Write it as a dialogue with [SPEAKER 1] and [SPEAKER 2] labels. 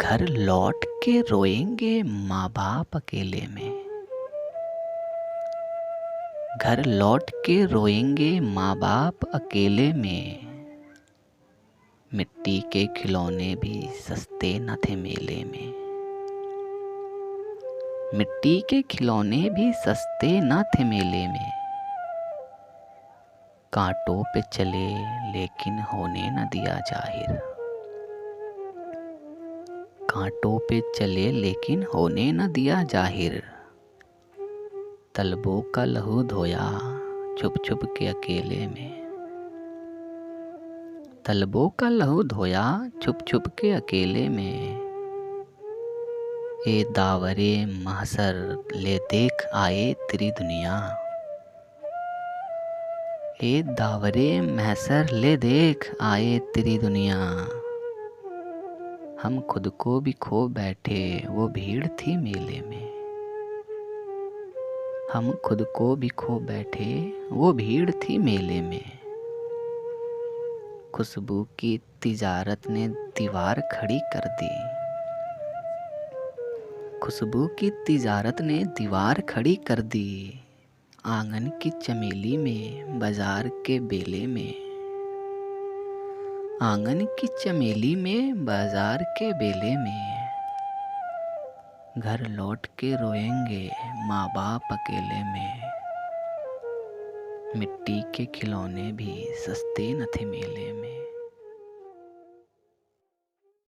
[SPEAKER 1] घर लौट के रोएंगे माँ बाप अकेले में। घर लौट के रोएंगे माँ बाप अकेले में। मिट्टी के खिलौने भी सस्ते न थे मेले में। मिट्टी के खिलौने भी सस्ते न थे मेले में। कांटों पे चले लेकिन होने न दिया जाहिर। कांटों पे चले लेकिन होने न दिया जाहिर। तलबों का लहू धोया छुप छुप के अकेले में। तलबों का लहू धोया छुप छुप के अकेले में। ए दावरे महसर ले देख आए तेरी दुनिया। ए दावरे महसर ले देख आए तेरी दुनिया। हम खुद को भी खो बैठे वो भीड़ थी मेले में। हम खुद को भी खो बैठे वो भीड़ थी मेले में। खुशबू की तिजारत ने दीवार खड़ी कर दी। खुशबू की तिजारत ने दीवार खड़ी कर दी। आंगन की चमेली में बाजार के बेले में। आंगन की चमेली में बाजार के बेले में। घर लौट के रोएंगे माँ बाप अकेले में। मिट्टी के खिलौने भी सस्ते न थे मेले में।